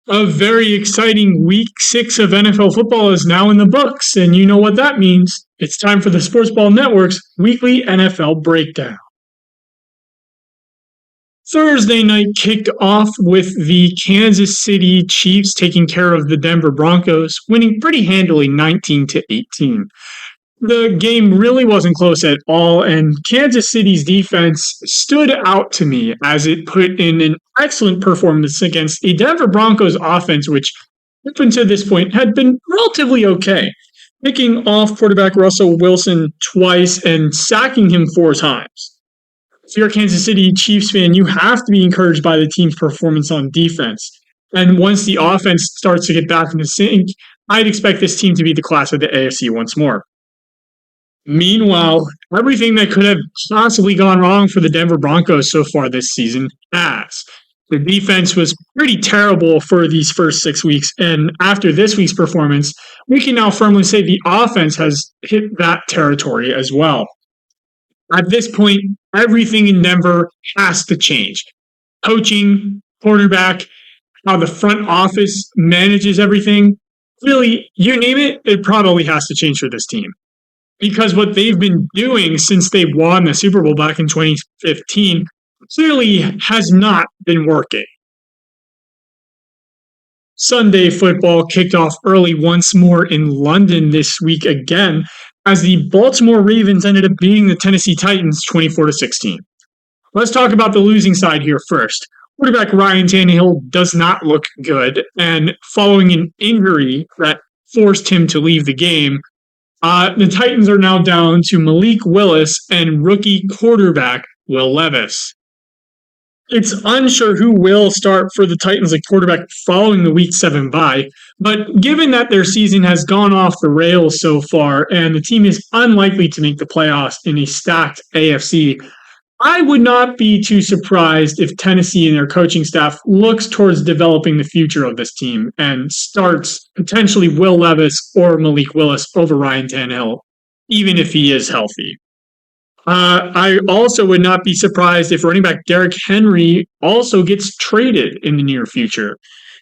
A very exciting week 6 of NFL football is now in the books, and you know what that means. It's time for the Sports Ball Network's weekly NFL breakdown. Thursday night kicked off with the Kansas City Chiefs taking care of the Denver Broncos, winning pretty handily 19-18. The game really wasn't close at all, and Kansas City's defense stood out to me as it put in an excellent performance against a Denver Broncos offense, which up until this point had been relatively okay, picking off quarterback Russell Wilson twice and sacking him 4 times. If you're a Kansas City Chiefs fan, you have to be encouraged by the team's performance on defense. And once the offense starts to get back in the sync, I'd expect this team to be the class of the AFC once more. Meanwhile, everything that could have possibly gone wrong for the Denver Broncos so far this season has. The defense was pretty terrible for these first 6 weeks, and after this week's performance, we can now firmly say the offense has hit that territory as well. At this point, everything in Denver has to change. Coaching, quarterback, how the front office manages everything. Really, you name it, it probably has to change for this team. Because what they've been doing since they won the Super Bowl back in 2015 clearly has not been working. Sunday football kicked off early once more in London this week again, as the Baltimore Ravens ended up beating the Tennessee Titans 24-16. Let's talk about the losing side here first. Quarterback Ryan Tannehill does not look good, and following an injury that forced him to leave the game, the Titans are now down to Malik Willis and rookie quarterback Will Levis. It's unsure who will start for the Titans at quarterback following the Week 7 bye, but given that their season has gone off the rails so far and the team is unlikely to make the playoffs in a stacked AFC, I would not be too surprised if Tennessee and their coaching staff looks towards developing the future of this team and starts potentially Will Levis or Malik Willis over Ryan Tannehill, even if he is healthy. I also would not be surprised if running back Derrick Henry also gets traded in the near future.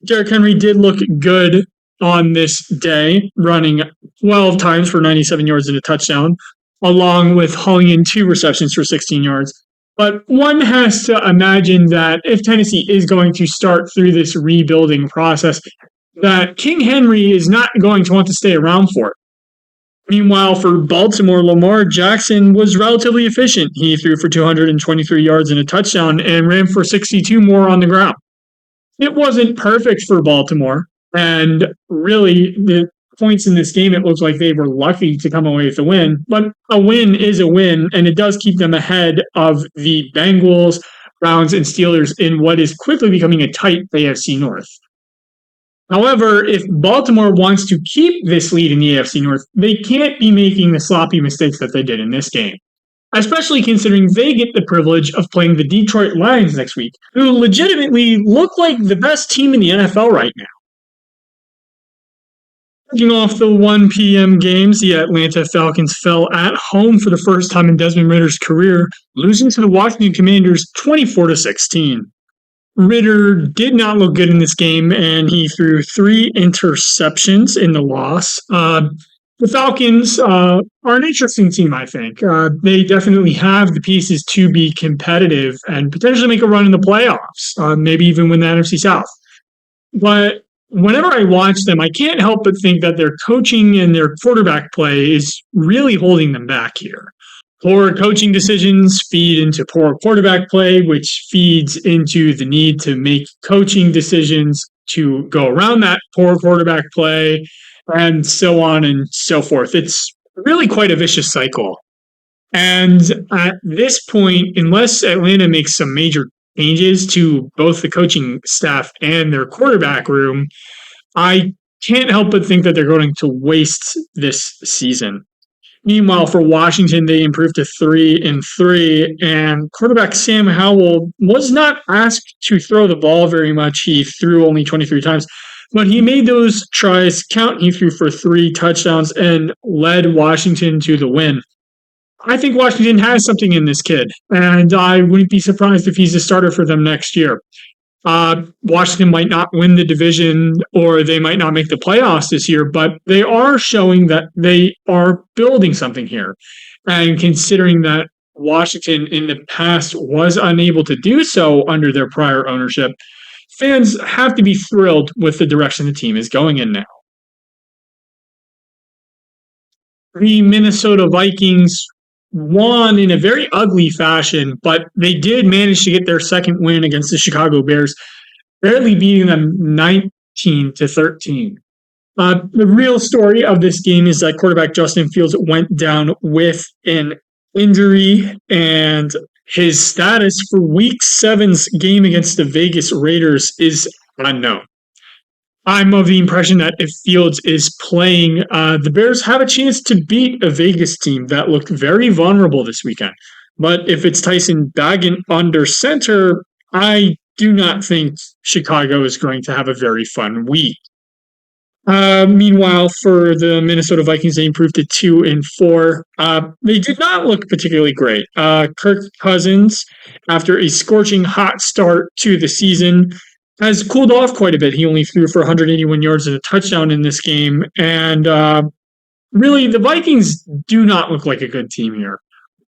Derrick Henry did look good on this day, running 12 times for 97 yards and a touchdown, along with hauling in 2 receptions for 16 yards. But one has to imagine that if Tennessee is going to start through this rebuilding process, that King Henry is not going to want to stay around for it. Meanwhile, for Baltimore, Lamar Jackson was relatively efficient. He threw for 223 yards and a touchdown and ran for 62 more on the ground. It wasn't perfect for Baltimore, and really the points in this game, it looks like they were lucky to come away with a win, but a win is a win, and it does keep them ahead of the Bengals, Browns, and Steelers in what is quickly becoming a tight AFC North. However, if Baltimore wants to keep this lead in the AFC North, they can't be making the sloppy mistakes that they did in this game, especially considering they get the privilege of playing the Detroit Lions next week, who legitimately look like the best team in the NFL right now. Kicking off the 1 p.m. games, the Atlanta Falcons fell at home for the first time in Desmond Ritter's career, losing to the Washington Commanders 24-16. Ritter did not look good in this game, and he threw 3 interceptions in the loss. The Falcons are an interesting team, I think. They definitely have the pieces to be competitive and potentially make a run in the playoffs, maybe even win the NFC South. But whenever I watch them, I can't help but think that their coaching and their quarterback play is really holding them back here. Poor coaching decisions feed into poor quarterback play, which feeds into the need to make coaching decisions to go around that poor quarterback play, and so on and so forth. It's really quite a vicious cycle. And at this point, unless Atlanta makes some major changes to both the coaching staff and their quarterback room, I can't help but think that they're going to waste this season. Meanwhile, for Washington, they improved to 3-3, and quarterback Sam Howell was not asked to throw the ball very much. He threw only 23 times, but he made those tries count. He threw for 3 touchdowns and led Washington to the win. I think Washington has something in this kid, and I wouldn't be surprised if he's a starter for them next year. Washington might not win the division or they might not make the playoffs this year, but they are showing that they are building something here. And considering that Washington in the past was unable to do so under their prior ownership, fans have to be thrilled with the direction the team is going in now. The Minnesota Vikings won in a very ugly fashion, but they did manage to get their second win against the Chicago Bears, barely beating them 19-13. The real story of this game is that quarterback Justin Fields went down with an injury, and his status for Week 7's game against the Vegas Raiders is unknown. I'm of the impression that if Fields is playing, the Bears have a chance to beat a Vegas team that looked very vulnerable this weekend. But if it's Tyson Bagent under center, I do not think Chicago is going to have a very fun week. Meanwhile, for the Minnesota Vikings, they improved to 2-4. They did not look particularly great. Kirk Cousins, after a scorching hot start to the season, has cooled off quite a bit. He only threw for 181 yards and a touchdown in this game. And really, the Vikings do not look like a good team here.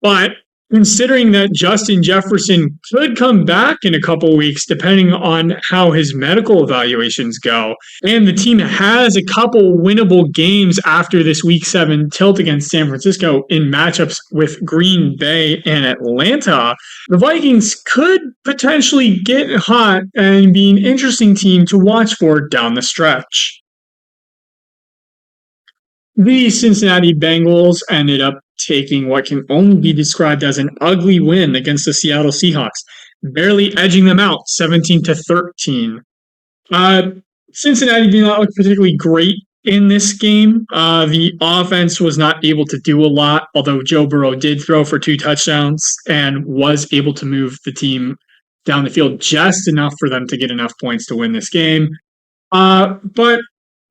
But considering that Justin Jefferson could come back in a couple weeks, depending on how his medical evaluations go, and the team has a couple winnable games after this Week 7 tilt against San Francisco in matchups with Green Bay and Atlanta, the Vikings could potentially get hot and be an interesting team to watch for down the stretch. The Cincinnati Bengals ended up taking what can only be described as an ugly win against the Seattle Seahawks, barely edging them out 17-13. Cincinnati did not look particularly great in this game. The offense was not able to do a lot, although Joe Burrow did throw for 2 touchdowns and was able to move the team down the field just enough for them to get enough points to win this game. But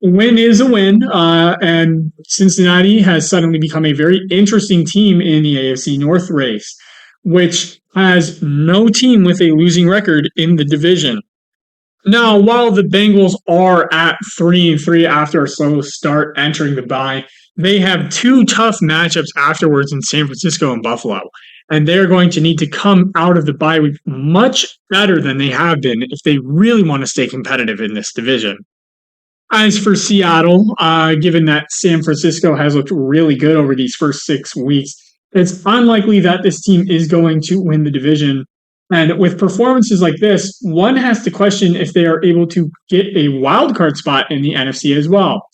a win is a win, and Cincinnati has suddenly become a very interesting team in the AFC North race, which has no team with a losing record in the division. Now, while the Bengals are at 3-3 after a slow start entering the bye, they have 2 tough matchups afterwards in San Francisco and Buffalo, and they're going to need to come out of the bye week much better than they have been if they really want to stay competitive in this division. As for Seattle, given that San Francisco has looked really good over these first 6 weeks, it's unlikely that this team is going to win the division. And with performances like this, one has to question if they are able to get a wildcard spot in the NFC as well.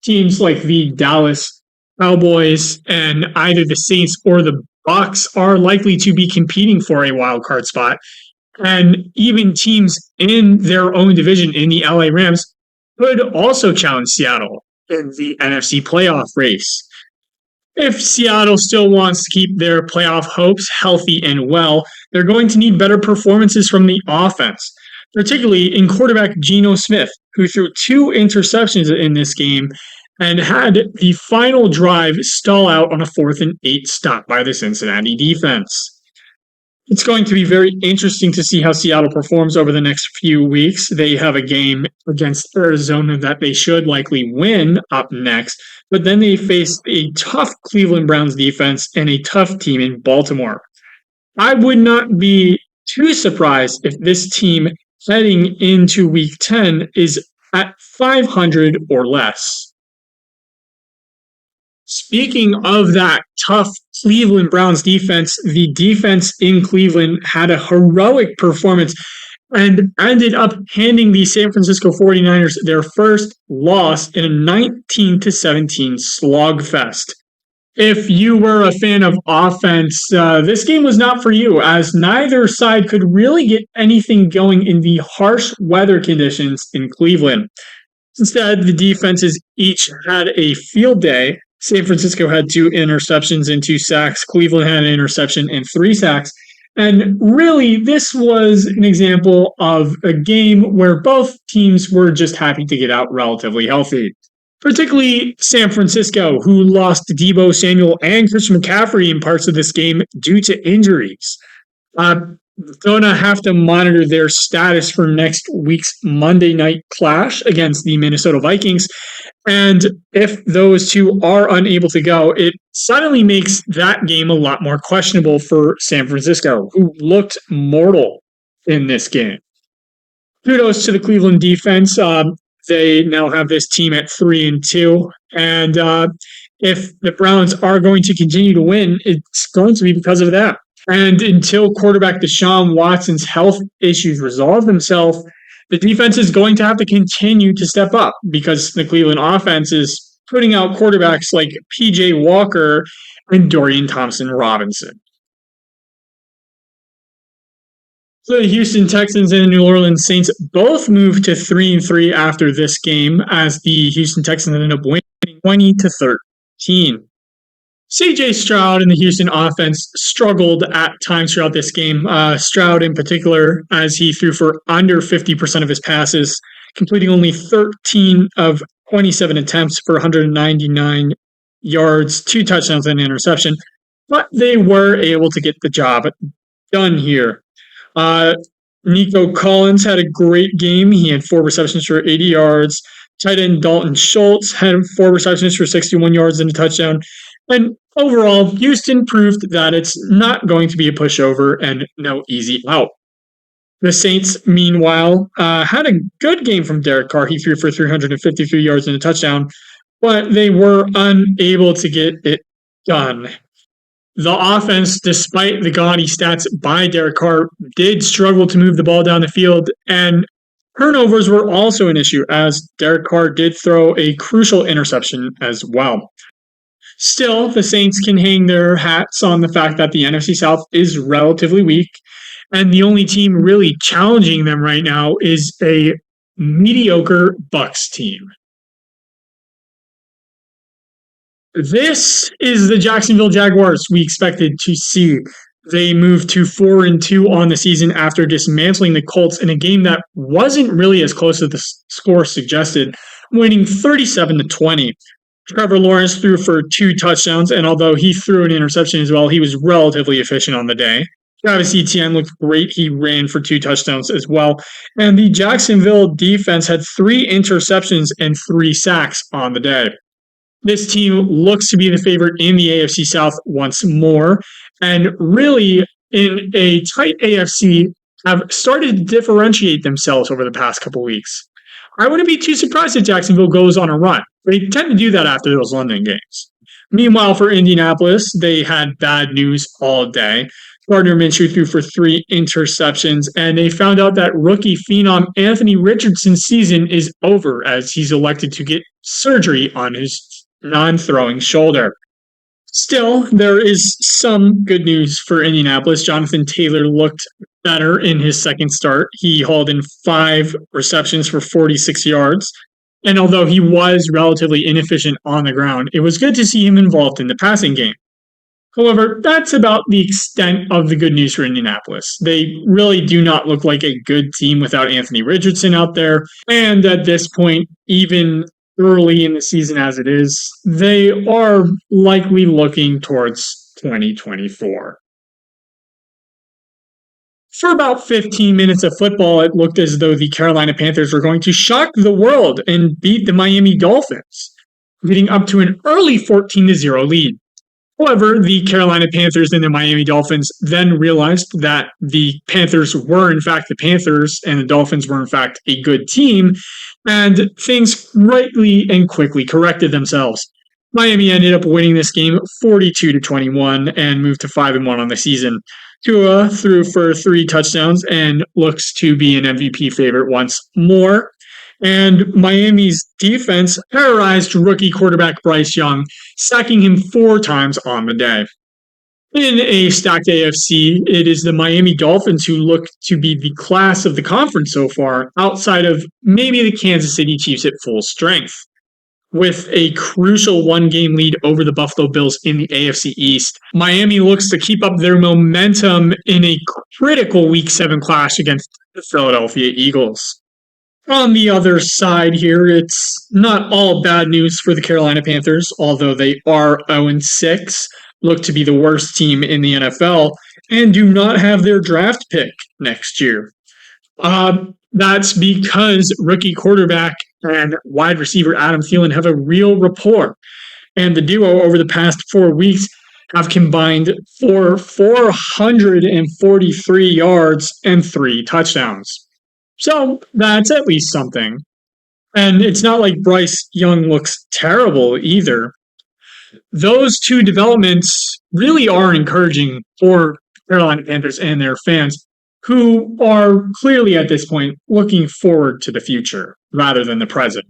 Teams like the Dallas Cowboys and either the Saints or the Bucs are likely to be competing for a wildcard spot. And even teams in their own division in the LA Rams could also challenge Seattle in the NFC playoff race. If Seattle still wants to keep their playoff hopes healthy and well, they're going to need better performances from the offense, particularly in quarterback Geno Smith, who threw 2 interceptions in this game and had the final drive stall out on a 4th and 8 stop by the Cincinnati defense. It's going to be very interesting to see how Seattle performs over the next few weeks. They have a game against Arizona that they should likely win up next, but then they face a tough Cleveland Browns defense and a tough team in Baltimore. I would not be too surprised if this team heading into Week 10 is at 500 or less. Speaking of that tough Cleveland Browns defense, the defense in Cleveland had a heroic performance and ended up handing the San Francisco 49ers their first loss in a 19-17 slogfest. If you were a fan of offense, this game was not for you, as neither side could really get anything going in the harsh weather conditions in Cleveland. Instead, the defenses each had a field day. San Francisco had 2 interceptions and 2 sacks. Cleveland had an interception and 3 sacks. And really, this was an example of a game where both teams were just happy to get out relatively healthy. Particularly San Francisco, who lost Deebo Samuel and Christian McCaffrey in parts of this game due to injuries. gonna have to monitor their status for next week's Monday night clash against the Minnesota Vikings. And if those two are unable to go, it suddenly makes that game a lot more questionable for San Francisco, who looked mortal in this game. Kudos to the Cleveland defense. They now have this team at 3-2, and if the Browns are going to continue to win, it's going to be because of that. And until quarterback Deshaun Watson's health issues resolve themselves, the defense is going to have to continue to step up because the Cleveland offense is putting out quarterbacks like PJ Walker and Dorian Thompson-Robinson. So the Houston Texans and the New Orleans Saints both moved to 3-3 after this game, as the Houston Texans ended up winning 20-13. CJ Stroud and the Houston offense struggled at times throughout this game. Stroud in particular, as he threw for under 50% of his passes, completing only 13 of 27 attempts for 199 yards, 2 touchdowns and an interception. But they were able to get the job done here. Nico Collins had a great game. He had 4 receptions for 80 yards. Tight end Dalton Schultz had 4 receptions for 61 yards and a touchdown. And overall, Houston proved that it's not going to be a pushover and no easy out. The Saints, meanwhile, had a good game from Derek Carr. He threw for 353 yards and a touchdown, but they were unable to get it done. The offense, despite the gaudy stats by Derek Carr, did struggle to move the ball down the field, and turnovers were also an issue, as Derek Carr did throw a crucial interception as well. Still, the Saints can hang their hats on the fact that the NFC South is relatively weak, and the only team really challenging them right now is a mediocre Bucs team. This is the Jacksonville Jaguars we expected to see. They moved to 4-2 on the season after dismantling the Colts in a game that wasn't really as close as the score suggested, winning 37-20. Trevor Lawrence threw for 2 touchdowns, and although he threw an interception as well, he was relatively efficient on the day. Travis Etienne looked great. He ran for 2 touchdowns as well. And the Jacksonville defense had 3 interceptions and 3 sacks on the day. This team looks to be the favorite in the AFC South once more, and really, in a tight AFC, have started to differentiate themselves over the past couple weeks. I wouldn't be too surprised if Jacksonville goes on a run. They tend to do that after those London games. Meanwhile, for Indianapolis, they had bad news all day. Gardner Minshew threw for 3 interceptions, and they found out that rookie phenom Anthony Richardson's season is over, as he's elected to get surgery on his non-throwing shoulder. Still, there is some good news for Indianapolis. Jonathan Taylor looked better in his second start. He hauled in 5 receptions for 46 yards. And although he was relatively inefficient on the ground, it was good to see him involved in the passing game. However, that's about the extent of the good news for Indianapolis. They really do not look like a good team without Anthony Richardson out there. And at this point, even early in the season as it is, they are likely looking towards 2024. For about 15 minutes of football, it looked as though the Carolina Panthers were going to shock the world and beat the Miami Dolphins, leading up to an early 14-0 lead. However, the Carolina Panthers and the Miami Dolphins then realized that the Panthers were in fact the Panthers and the Dolphins were in fact a good team, and things rightly and quickly corrected themselves. Miami ended up winning this game 42-21 and moved to 5-1 on the season. Tua threw for 3 touchdowns and looks to be an MVP favorite once more. And Miami's defense terrorized rookie quarterback Bryce Young, sacking him 4 times on the day. In a stacked AFC, it is the Miami Dolphins who look to be the class of the conference so far, outside of maybe the Kansas City Chiefs at full strength. With a crucial 1-game lead over the Buffalo Bills in the AFC East, Miami looks to keep up their momentum in a critical Week 7 clash against the Philadelphia Eagles. On the other side here, it's not all bad news for the Carolina Panthers, although they are 0-6, look to be the worst team in the NFL, and do not have their draft pick next year. That's because rookie quarterback and wide receiver Adam Thielen have a real rapport. And the duo over the past 4 weeks have combined for 443 yards and 3 touchdowns. So that's at least something. And it's not like Bryce Young looks terrible either. Those two developments really are encouraging for Carolina Panthers and their fans, who are clearly at this point looking forward to the future rather than the present.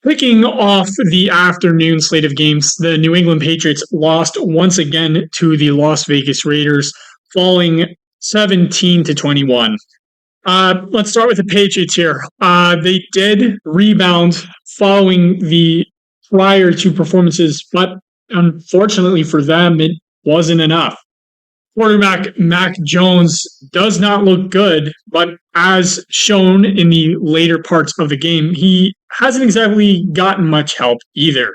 Kicking off the afternoon slate of games, the New England Patriots lost once again to the Las Vegas Raiders, falling 17-21. Let's start with the Patriots here. They did rebound following the prior two performances, but unfortunately for them, it wasn't enough. Quarterback Mac Jones does not look good, but as shown in the later parts of the game, he hasn't exactly gotten much help either.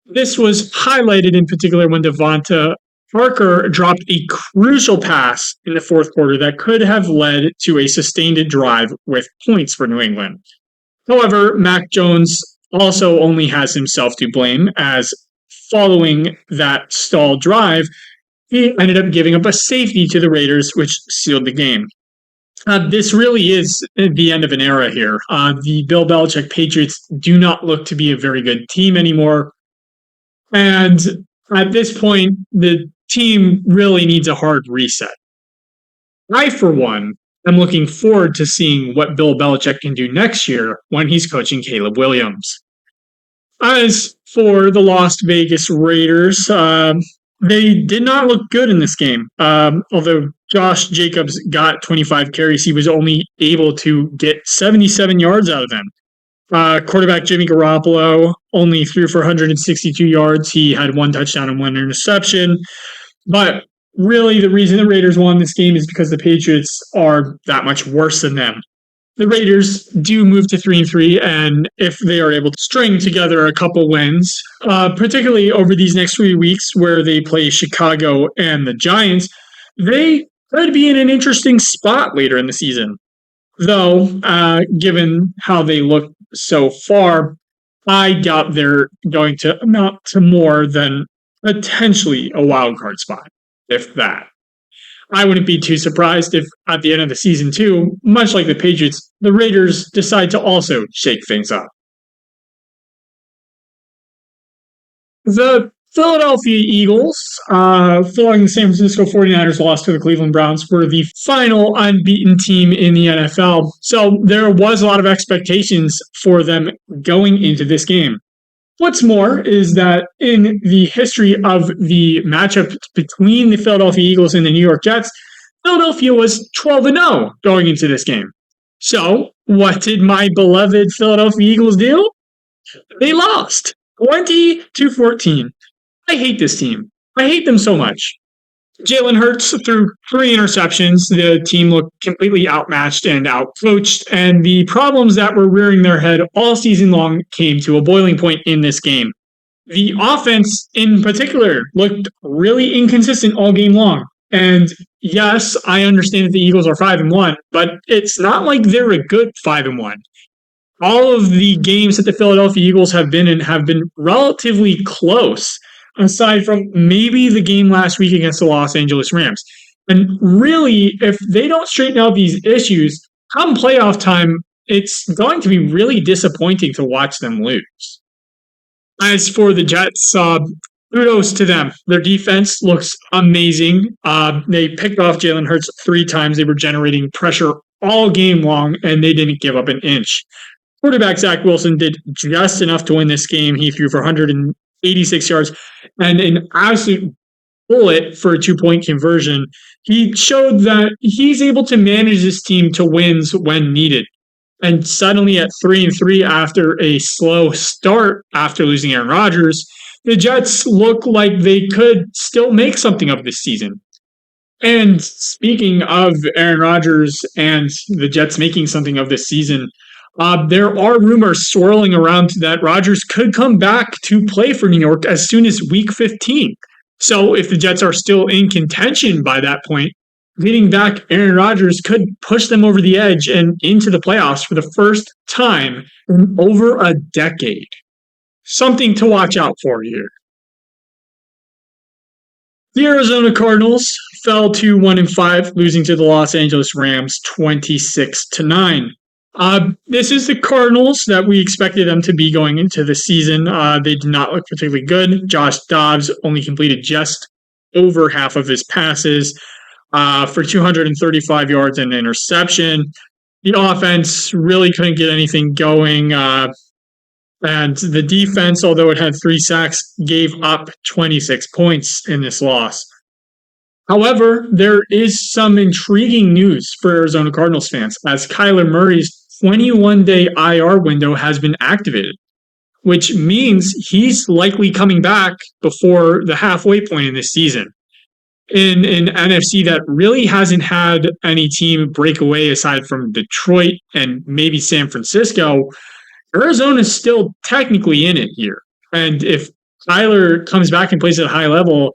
This was highlighted in particular when Devonta Parker dropped a crucial pass in the fourth quarter that could have led to a sustained drive with points for New England. However, Mac Jones also only has himself to blame, as following that stalled drive, he ended up giving up a safety to the Raiders, which sealed the game. This really is the end of an era here. The Bill Belichick Patriots do not look to be a very good team anymore. And at this point, the team really needs a hard reset. I, for one, am looking forward to seeing what Bill Belichick can do next year when he's coaching Caleb Williams. As for the Las Vegas Raiders, they did not look good in this game. Although Josh Jacobs got 25 carries, he was only able to get 77 yards out of them. Quarterback Jimmy Garoppolo only threw for 162 yards. He had 1 touchdown and 1 interception. But really, the reason the Raiders won this game is because the Patriots are that much worse than them. The Raiders do move to 3-3, and if they are able to string together a couple wins, particularly over these next 3 weeks where they play Chicago and the Giants, they could be in an interesting spot later in the season. Though, given how they look so far, I doubt they're going to amount to more than potentially a wild card spot, if that. I wouldn't be too surprised if at the end of the season, too, much like the Patriots, the Raiders decide to also shake things up. The Philadelphia Eagles, following the San Francisco 49ers loss to the Cleveland Browns, were the final unbeaten team in the NFL. So there was a lot of expectations for them going into this game. What's more is that in the history of the matchup between the Philadelphia Eagles and the New York Jets, Philadelphia was 12-0 going into this game. So what did my beloved Philadelphia Eagles do? They lost 20-14. I hate this team. I hate them so much. Jalen Hurts threw 3 interceptions. The team looked completely outmatched and outcoached, and the problems that were rearing their head all season long came to a boiling point in this game. The offense, in particular, looked really inconsistent all game long. And yes, I understand that the Eagles are 5-1, but it's not like they're a good 5-1. All of the games that the Philadelphia Eagles have been in have been relatively close, aside from maybe the game last week against the Los Angeles Rams. And really, if they don't straighten out these issues, come playoff time, it's going to be really disappointing to watch them lose. As for the Jets, kudos to them. Their defense looks amazing. They picked off Jalen Hurts 3 times. They were generating pressure all game long, and they didn't give up an inch. Quarterback Zach Wilson did just enough to win this game. He threw for 186 yards and an absolute bullet for a 2-point conversion. He showed that he's able to manage this team to wins when needed. And suddenly at 3-3 after a slow start after losing Aaron Rodgers, the Jets look like they could still make something of this season. And speaking of Aaron Rodgers and the Jets making something of this season, there are rumors swirling around that Rodgers could come back to play for New York as soon as Week 15. So if the Jets are still in contention by that point, getting back Aaron Rodgers could push them over the edge and into the playoffs for the first time in over a decade. Something to watch out for here. The Arizona Cardinals fell to 1-5, losing to the Los Angeles Rams 26-9. This is the Cardinals that we expected them to be going into the season. They did not look particularly good. Josh Dobbs only completed just over half of his passes for 235 yards and an interception. The offense really couldn't get anything going. And the defense, although it had 3 sacks, gave up 26 points in this loss. However, there is some intriguing news for Arizona Cardinals fans, as Kyler Murray's 21-day IR window has been activated, which means he's likely coming back before the halfway point in this season. In an NFC that really hasn't had any team break away aside from Detroit and maybe San Francisco, Arizona's still technically in it here. And if Kyler comes back and plays at a high level,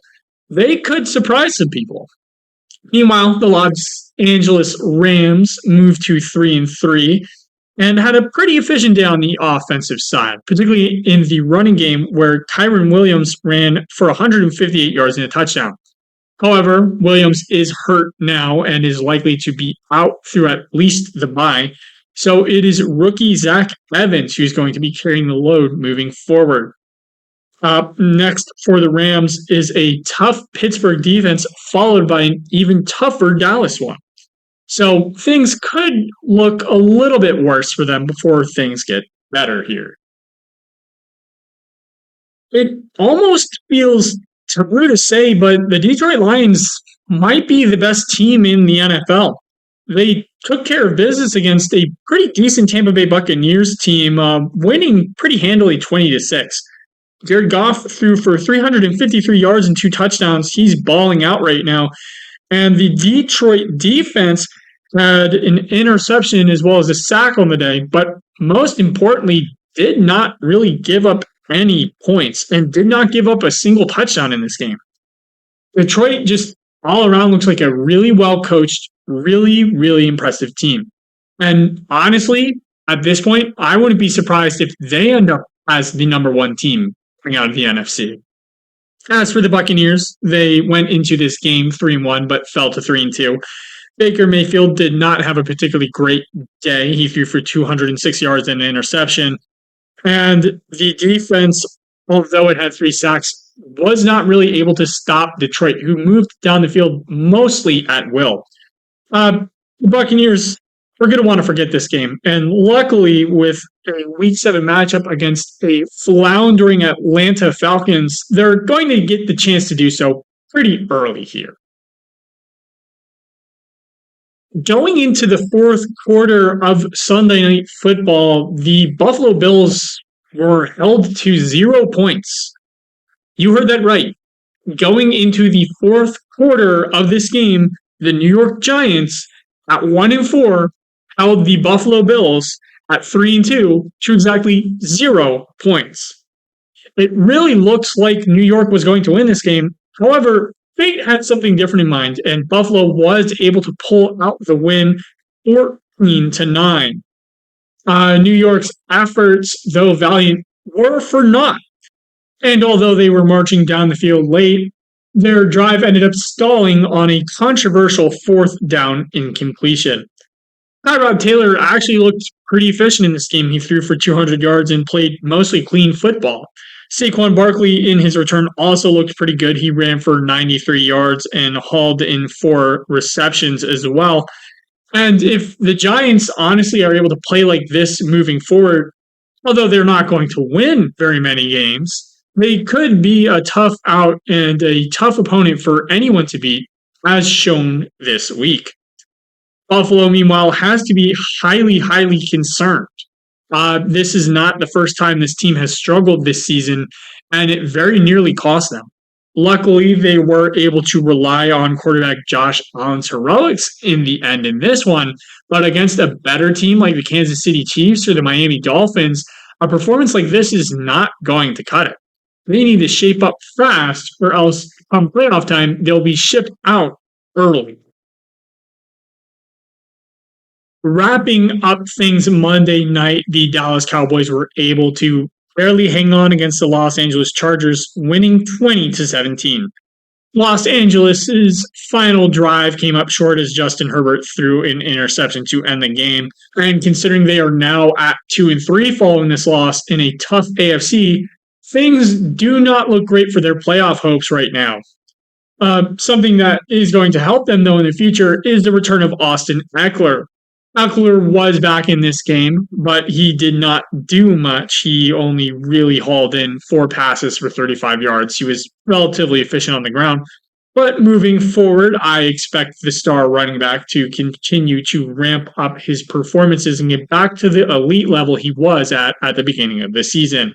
they could surprise some people. Meanwhile, the Los Angeles Rams moved to 3-3 and had a pretty efficient day on the offensive side, particularly in the running game where Kyren Williams ran for 158 yards and a touchdown. However, Williams is hurt now and is likely to be out through at least the bye. So it is rookie Zach Evans who's going to be carrying the load moving forward. Next for the Rams is a tough Pittsburgh defense, followed by an even tougher Dallas one. So things could look a little bit worse for them before things get better here. It almost feels taboo to say, but the Detroit Lions might be the best team in the NFL. They took care of business against a pretty decent Tampa Bay Buccaneers team, winning pretty handily 20-6. Jared Goff threw for 353 yards and 2 touchdowns. He's balling out right now. And the Detroit defense had an interception as well as a sack on the day, but most importantly, did not really give up any points and did not give up a single touchdown in this game. Detroit just all around looks like a really well-coached, really, really impressive team. And honestly, at this point, I wouldn't be surprised if they end up as the number 1 team coming out of the NFC. As for the Buccaneers, they went into this game 3-1, but fell to 3-2. Baker Mayfield did not have a particularly great day. He threw for 206 yards and an interception. And the defense, although it had 3 sacks, was not really able to stop Detroit, who moved down the field mostly at will. The Buccaneers are going to want to forget this game. And luckily, with a Week 7 matchup against a floundering Atlanta Falcons, they're going to get the chance to do so pretty early here. Going into the fourth quarter of Sunday Night Football, the Buffalo Bills were held to 0 points. You heard that right. Going into the fourth quarter of this game, the New York Giants at 1-4 held the Buffalo Bills at 3-2 to exactly 0 points. It really looks like New York was going to win this game. However, fate had something different in mind, and Buffalo was able to pull out the win 14-9. New York's efforts, though valiant, were for naught. And although they were marching down the field late, their drive ended up stalling on a controversial 4th down incompletion. Tyrod Taylor actually looked pretty efficient in this game. He threw for 200 yards and played mostly clean football. Saquon Barkley, in his return, also looked pretty good. He ran for 93 yards and hauled in 4 receptions as well. And if the Giants honestly are able to play like this moving forward, although they're not going to win very many games, they could be a tough out and a tough opponent for anyone to beat, as shown this week. Buffalo, meanwhile, has to be highly, highly concerned. This is not the first time this team has struggled this season, and it very nearly cost them. Luckily, they were able to rely on quarterback Josh Allen's heroics in the end in this one, but against a better team like the Kansas City Chiefs or the Miami Dolphins, a performance like this is not going to cut it. They need to shape up fast, or else come playoff time, they'll be shipped out early. Wrapping up things Monday night, the Dallas Cowboys were able to barely hang on against the Los Angeles Chargers, winning 20-17. Los Angeles's final drive came up short as Justin Herbert threw an interception to end the game. And considering they are now at 2-3 following this loss in a tough AFC, things do not look great for their playoff hopes right now. Something that is going to help them, though, in the future is the return of Austin Ekeler. Ekeler was back in this game, but he did not do much. He only really hauled in 4 passes for 35 yards. He was relatively efficient on the ground. But moving forward, I expect the star running back to continue to ramp up his performances and get back to the elite level he was at the beginning of the season.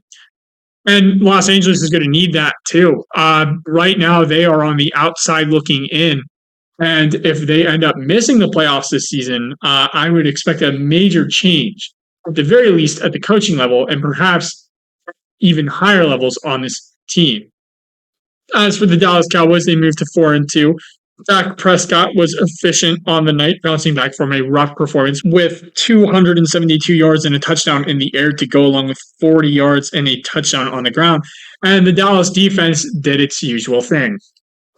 And Los Angeles is going to need that too. Right now, they are on the outside looking in. And if they end up missing the playoffs this season, I would expect a major change, at the very least at the coaching level, and perhaps even higher levels on this team. As for the Dallas Cowboys, they moved to 4-2. Dak Prescott was efficient on the night, bouncing back from a rough performance with 272 yards and a touchdown in the air to go along with 40 yards and a touchdown on the ground. And the Dallas defense did its usual thing.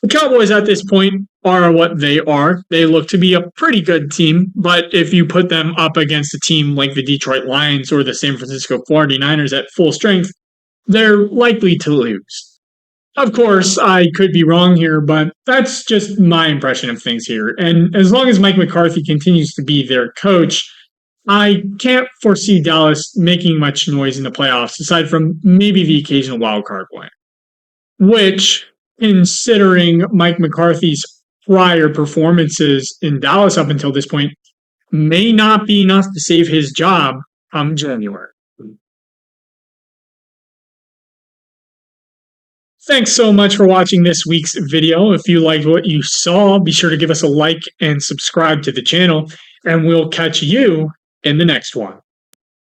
The Cowboys at this point are what they are. They look to be a pretty good team, but if you put them up against a team like the Detroit Lions or the San Francisco 49ers at full strength, they're likely to lose. Of course, I could be wrong here, but that's just my impression of things here. And as long as Mike McCarthy continues to be their coach, I can't foresee Dallas making much noise in the playoffs, aside from maybe the occasional wild card win, which, considering Mike McCarthy's prior performances in Dallas up until this point, may not be enough to save his job come January. Thanks so much for watching this week's video. If you liked what you saw, be sure to give us a like and subscribe to the channel, and we'll catch you in the next one.